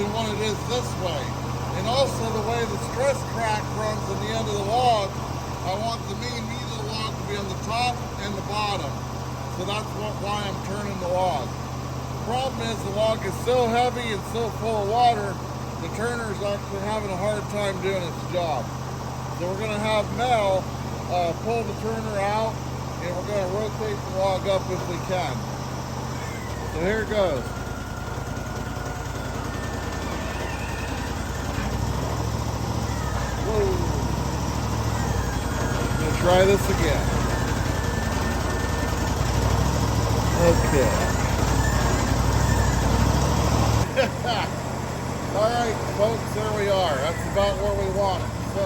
than what it is this way. And also the way the stress crack runs on the end of the log, I want the main meat of the log to be on the top and the bottom. So that's why I'm turning the log. The problem is the log is so heavy and so full of water, the turner is actually having a hard time doing its job. So we're going to have Mel pull the turner out, and we're going to rotate the log up if we can. So here it goes. Whoa. I'm going to try this again. Okay. Alright folks, there we are. That's about where we want it. So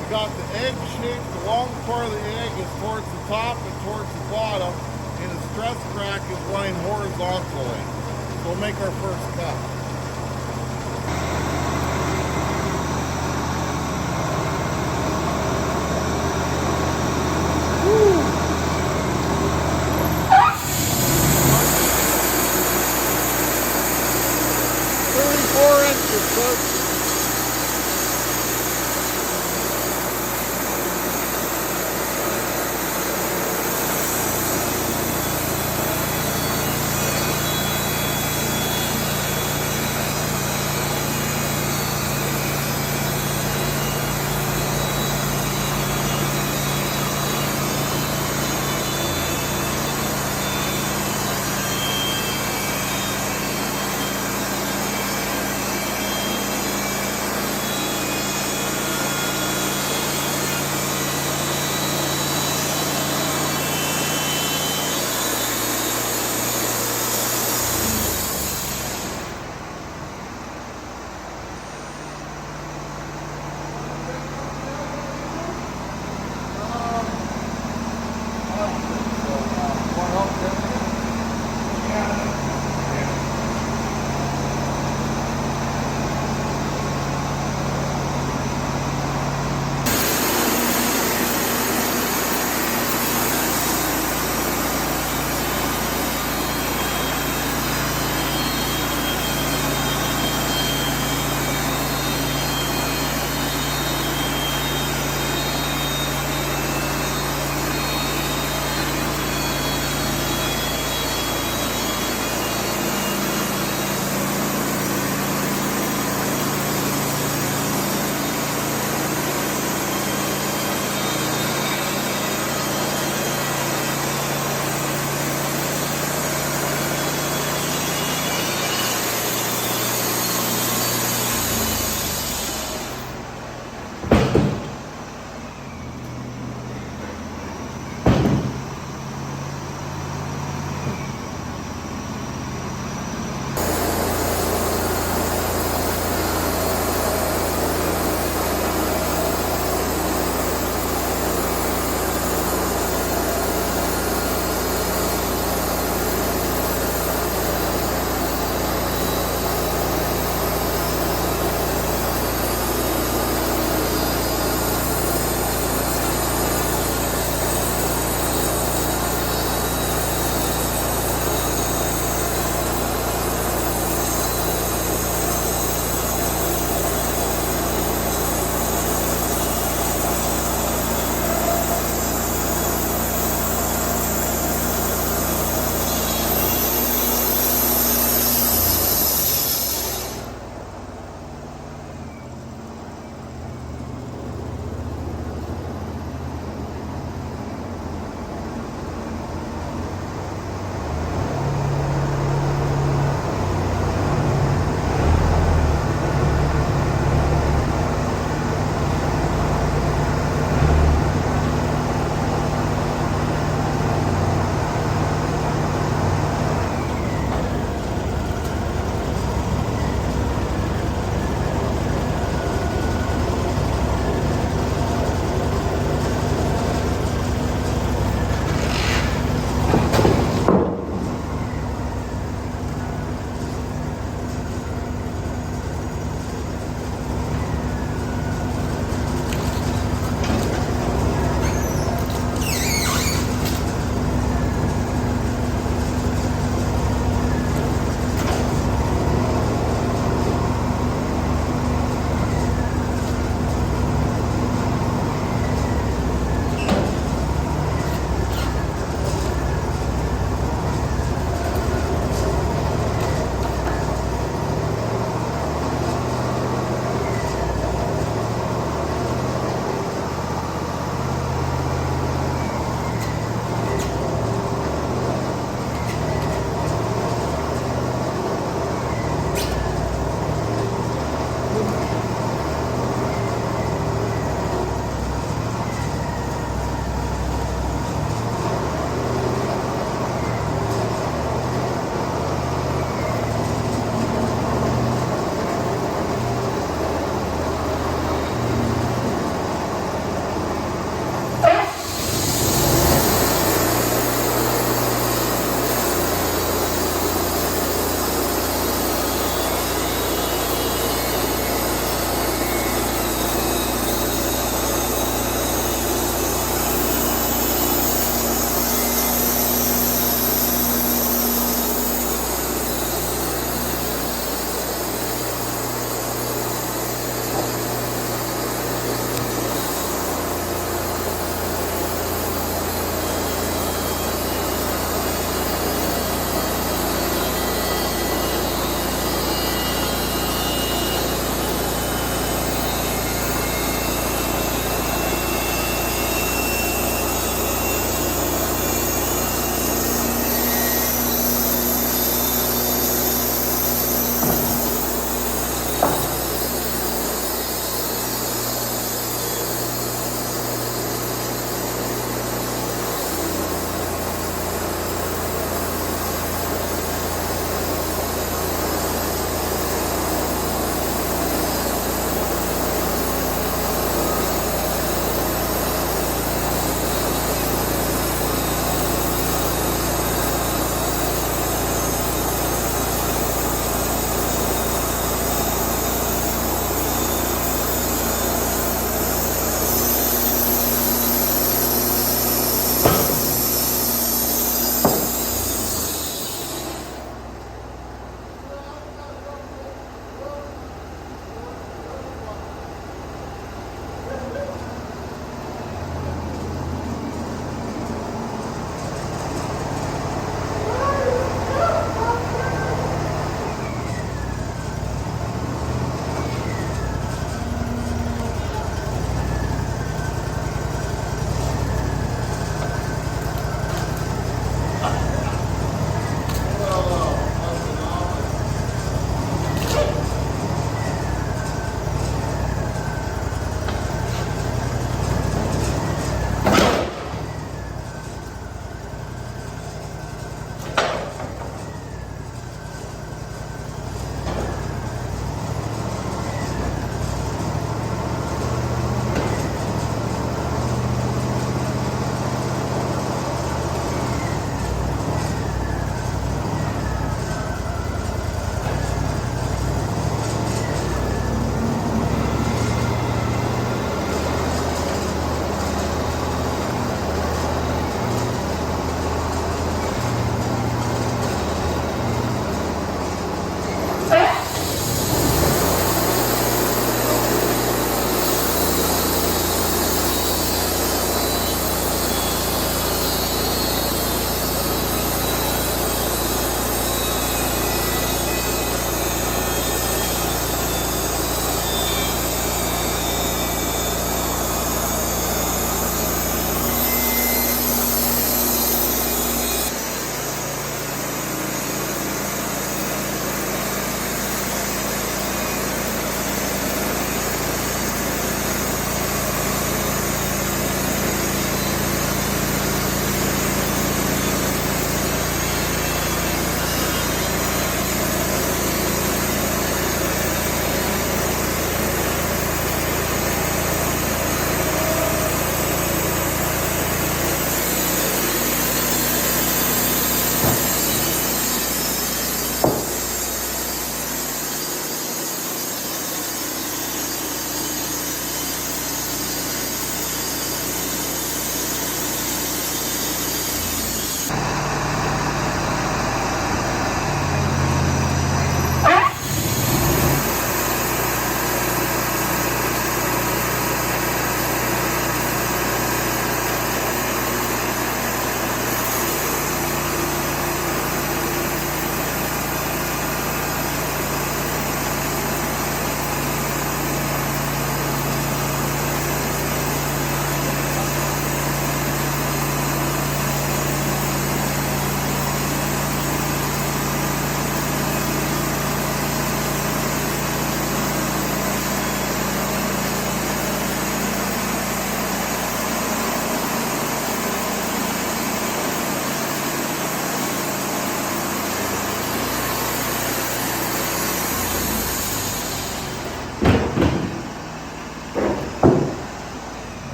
we got the egg shape. The long part of the egg is towards the top and towards the bottom, and the stress crack is running horizontally. So we'll make our first cut. Woo! 34 inches, folks.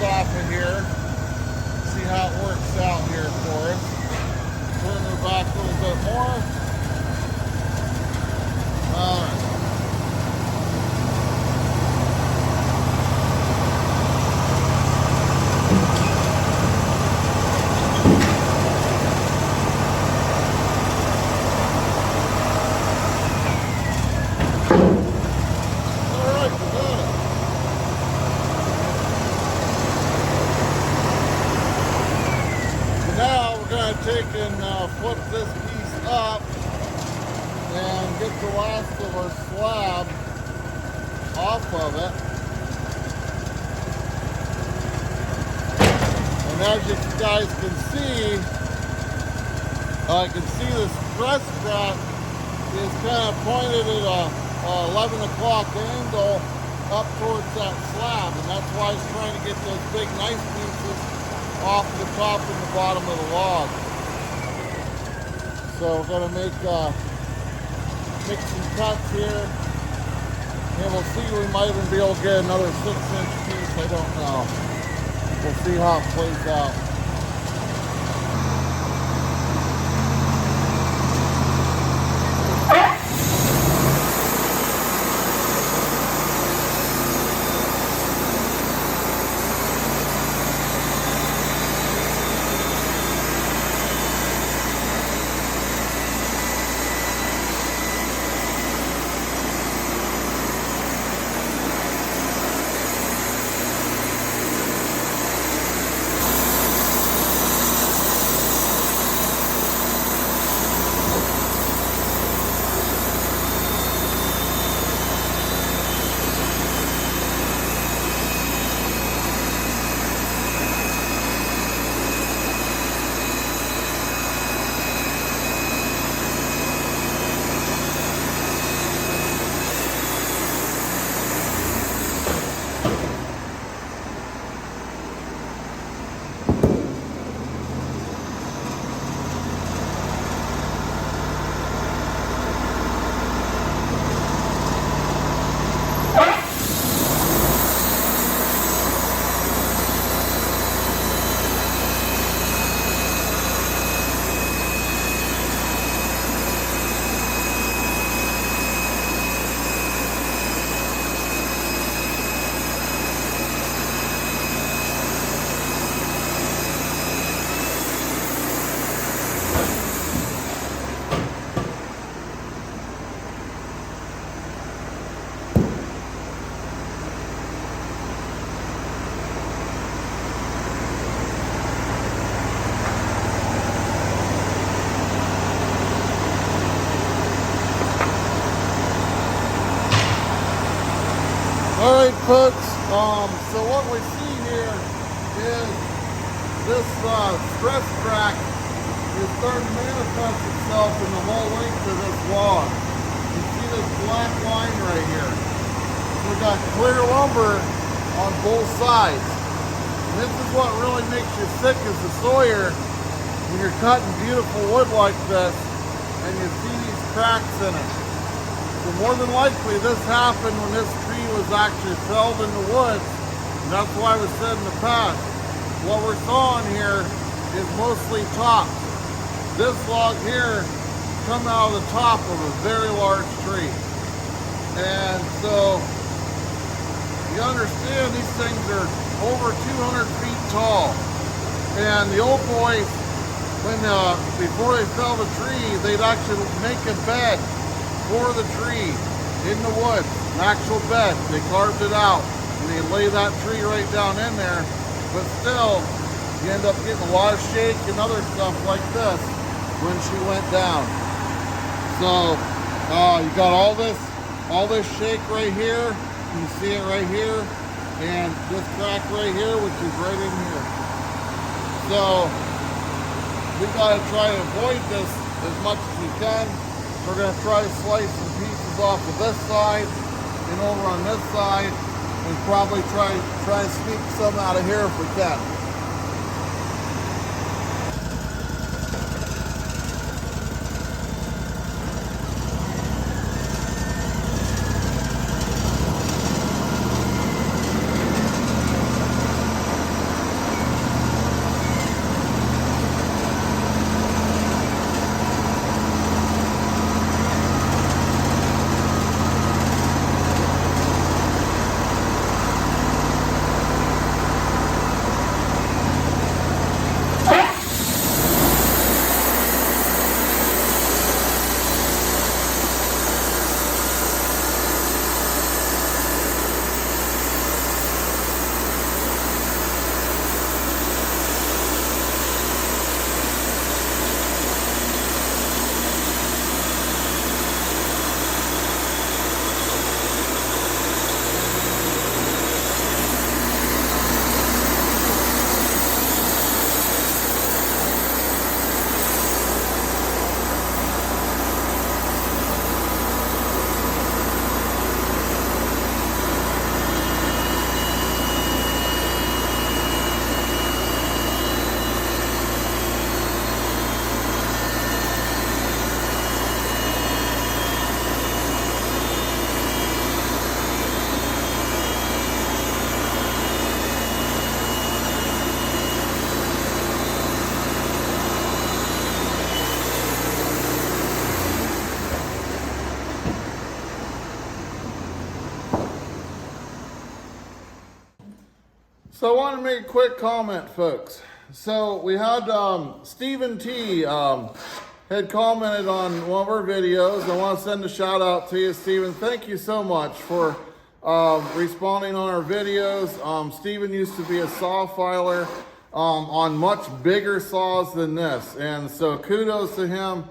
off of here. See how it works out here for us. Turn her back a little bit more. All right. Take and flip this piece up and get the last of our slab off of it. And as you guys can see, I can see the stress crack is kind of pointed at a 11 o'clock angle up towards that slab, and that's why it's trying to get those big nice pieces off the top and the bottom of the log. So we're going to make some cuts here, and we'll see. We might even be able to get another 6-inch piece. I don't know. We'll see how it plays out. Alright folks, so what we see here is this stress crack is starting to manifest itself in the whole length of this log. You see this black line right here. We've got clear lumber on both sides. And this is what really makes you sick as a sawyer when you're cutting beautiful wood like this and you see these cracks in it. So more than likely this happened when this tree was actually felled in the woods, and that's why I was said in the past, what we're sawing here is mostly top. This log here come out of the top of a very large tree. And so you understand these things are over 200 feet tall. And the old boys, when before they fell the tree, they'd actually make a bed for the tree in the woods, an actual bed. They carved it out and they lay that tree right down in there. But still, you end up getting a lot of shake and other stuff like this when she went down. So you got all this shake right here. You see it right here, and this crack right here, which is right in here. So we got to try to avoid this as much as we can. We're going to try to slice some pieces off of this side and over on this side, and probably try and sneak some out of here if we can. So I want to make a quick comment, folks. So we had Stephen T had commented on one of our videos. I want to send a shout out to you, Stephen. Thank you so much for responding on our videos. Stephen used to be a saw filer on much bigger saws than this, and so kudos to him.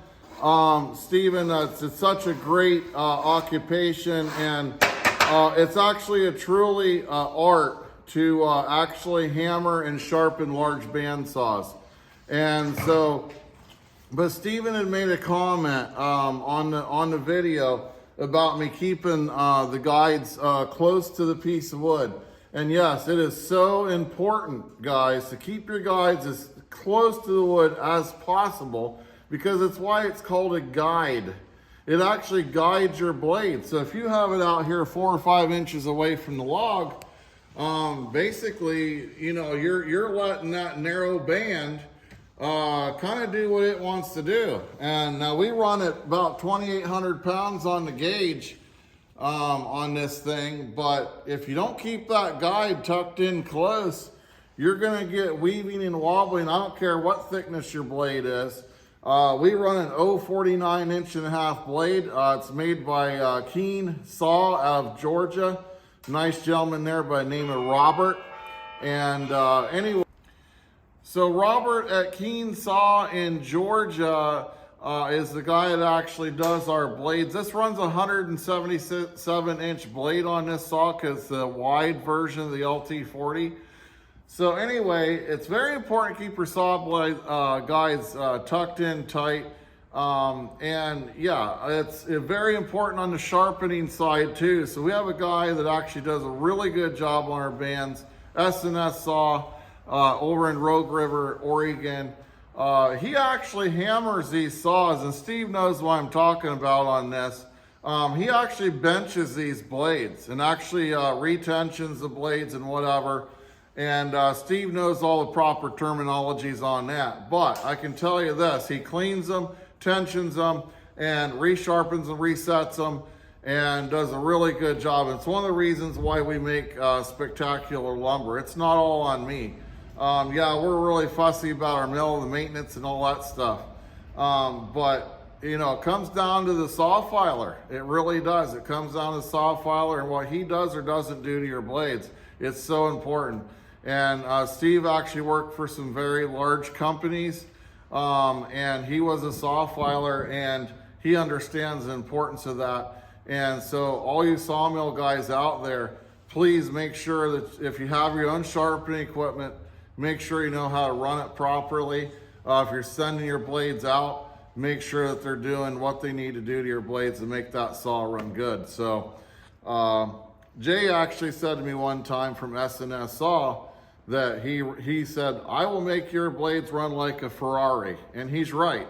Stephen, it's such a great occupation, and it's actually a truly art to actually hammer and sharpen large band saws. And so, but Stephen had made a comment on the video about me keeping the guides close to the piece of wood. And yes, it is so important, guys, to keep your guides as close to the wood as possible, because it's why it's called a guide. It actually guides your blade. So if you have it out here 4 or 5 inches away from the log, basically, you know, you're letting that narrow band kind of do what it wants to do. And now we run at about 2,800 pounds on the gauge on this thing, but if you don't keep that guide tucked in close, you're going to get weaving and wobbling. I don't care what thickness your blade is. We run an 0.49 1.5 blade. It's made by Keen Saw out of Georgia. Nice gentleman there by the name of Robert. And anyway, so Robert at Keen Saw in Georgia is the guy that actually does our blades. This runs a 177-inch blade on this saw because it's the wide version of the LT40. So anyway, it's very important to keep your saw blade guides tucked in tight. And yeah, it's very important on the sharpening side too. So we have a guy that actually does a really good job on our bands, S&S Saw, over in Rogue River, Oregon. He actually hammers these saws, and Steve knows what I'm talking about on this. He actually benches these blades and actually retensions the blades and whatever. And Steve knows all the proper terminologies on that. But I can tell you this, he cleans them, tensions them, and resharpens and resets them, and does a really good job. It's one of the reasons why we make spectacular lumber. It's not all on me. Yeah, we're really fussy about our mill and the maintenance and all that stuff. But, you know, it comes down to the saw filer. It really does. It comes down to the saw filer and what he does or doesn't do to your blades. It's so important. And Steve actually worked for some very large companies, and he was a saw filer, and he understands the importance of that. And so all you sawmill guys out there, please make sure that if you have your own sharpening equipment, make sure you know how to run it properly. If you're sending your blades out, make sure that they're doing what they need to do to your blades to make that saw run good. So Jay actually said to me one time from S&S Saw that he said, I will make your blades run like a Ferrari. And he's right.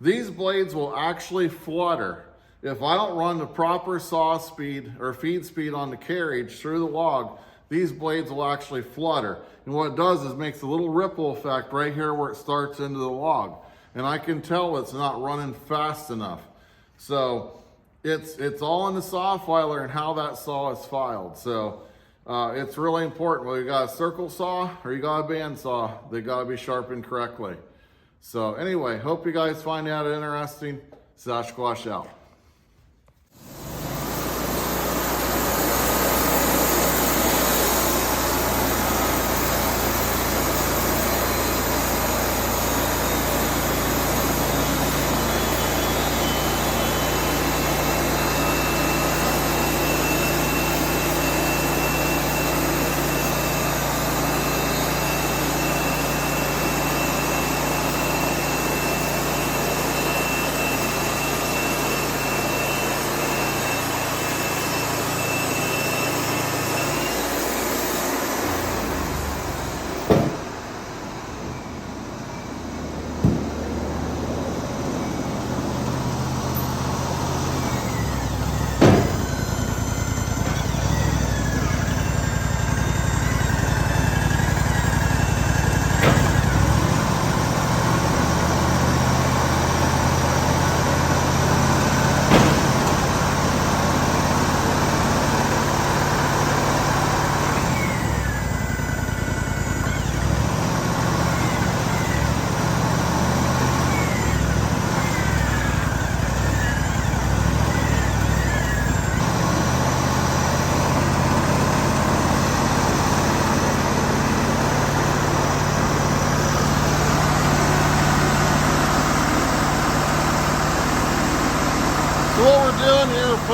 These blades will actually flutter. If I don't run the proper saw speed or feed speed on the carriage through the log, these blades will actually flutter. And what it does is makes a little ripple effect right here where it starts into the log. And I can tell it's not running fast enough. So it's all in the saw filer and how that saw is filed. So it's really important. Whether you got a circle saw or you got a band saw, they got to be sharpened correctly. So anyway, hope you guys find that interesting. Sasquatch out.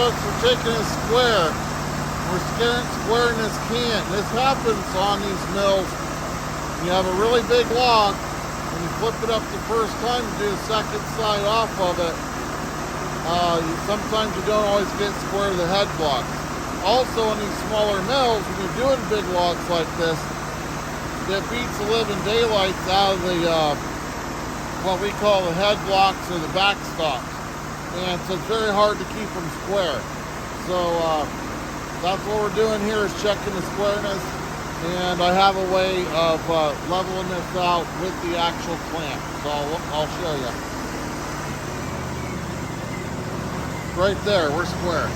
because we're taking a square. We're squaring this can. This happens on these mills. You have a really big log, when you flip it up the first time to do the second side off of it, sometimes you don't always get square to the head blocks. Also, in these smaller mills, when you're doing big logs like this, it beats the living daylights out of the what we call the head blocks or the backstops, and so it's very hard to keep them square. So that's what we're doing here, is checking the squareness, and I have a way of leveling this out with the actual clamp, so I'll show you. Right there, we're square.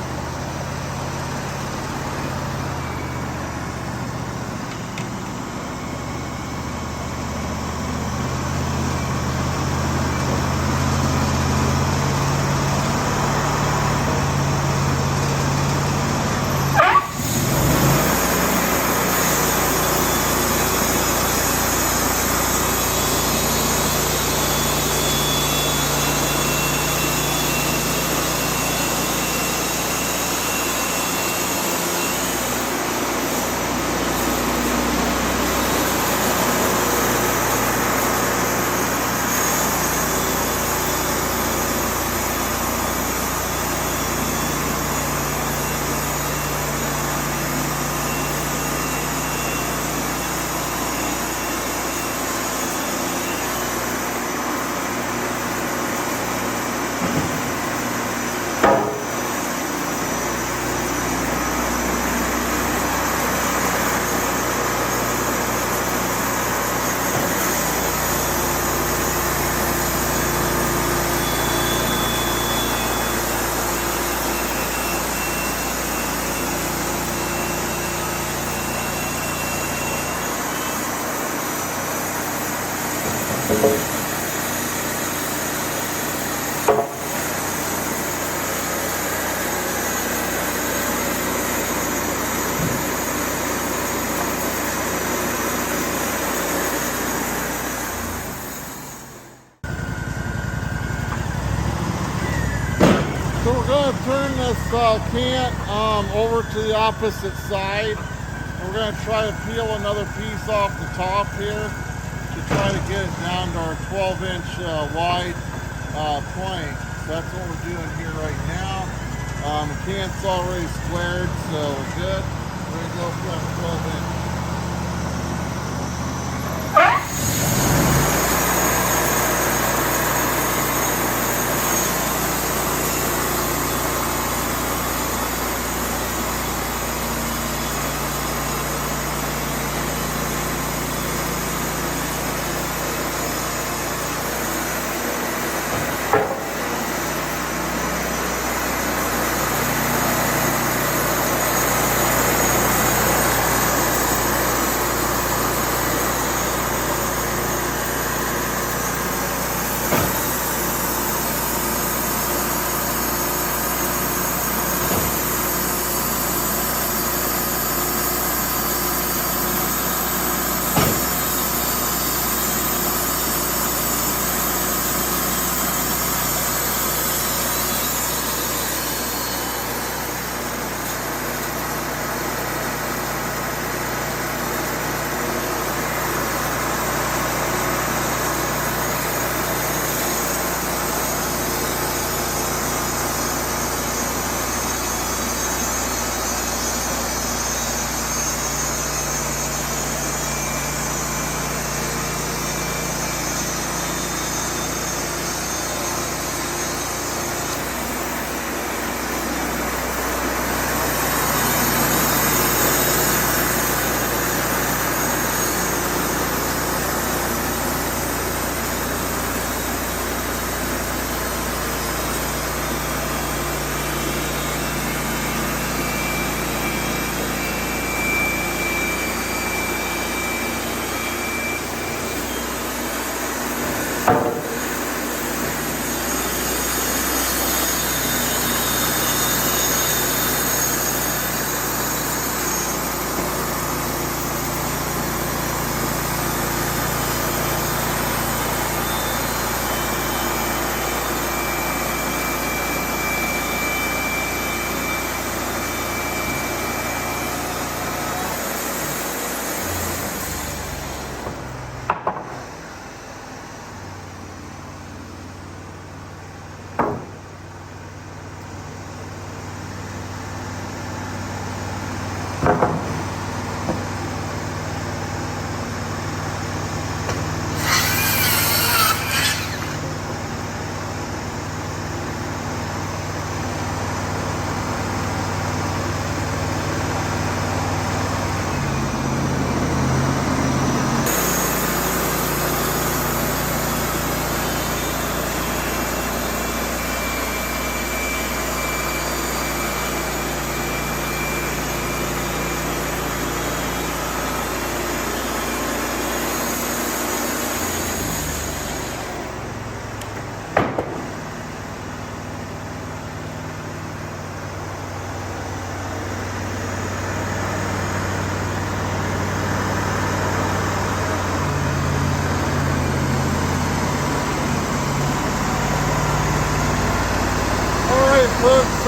So we're going to turn this can over to the opposite side. We're going to try to peel another piece off the top here to try to get it down to our 12-inch wide plank. So that's what we're doing here right now. The can's already squared, so we're good. We're going to go for that 12-inch.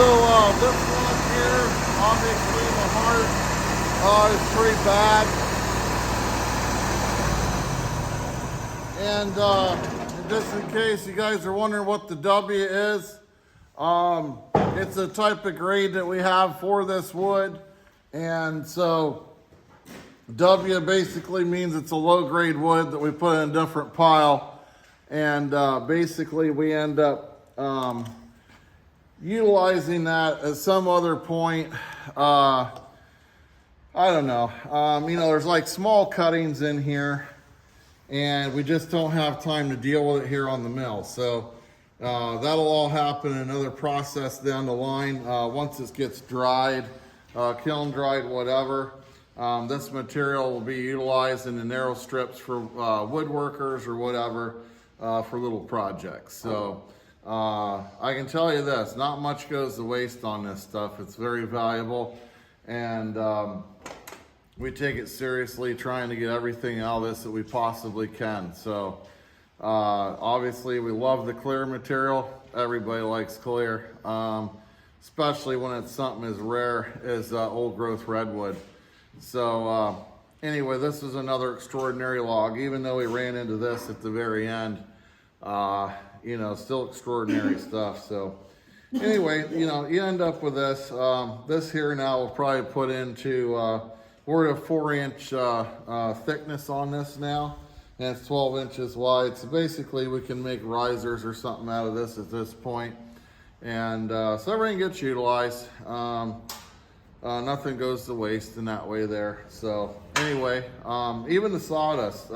this one here, obviously the heart is pretty bad. And just in case you guys are wondering what the W is, it's a type of grade that we have for this wood. And so W basically means it's a low grade wood that we put in a different pile. And basically we end up utilizing that at some other point. I don't know. You know, there's like small cuttings in here, and we just don't have time to deal with it here on the mill. So that'll all happen in another process down the line. Once it gets dried, kiln dried, whatever, this material will be utilized in the narrow strips for woodworkers or whatever, for little projects. So I can tell you this, not much goes to waste on this stuff. It's very valuable, and we take it seriously, trying to get everything out of this that we possibly can. So obviously we love the clear material. Everybody likes clear, especially when it's something as rare as Old Growth Redwood. So anyway, this is another extraordinary log, even though we ran into this at the very end. You know, still extraordinary stuff. So anyway, you know, you end up with this. This here now we'll probably put into, we're at a 4-inch thickness on this now, and it's 12 inches wide. So basically we can make risers or something out of this at this point. And so everything gets utilized. Nothing goes to waste in that way there. So anyway, even the sawdust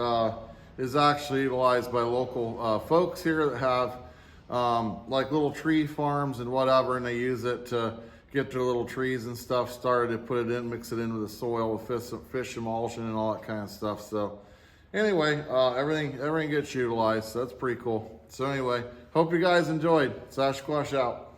is actually utilized by local folks here that have like little tree farms and whatever, and they use it to get their little trees and stuff started, to put it in, mix it into the soil with fish emulsion and all that kind of stuff. So anyway, everything gets utilized, so that's pretty cool. So anyway, hope you guys enjoyed. Sasquatch out.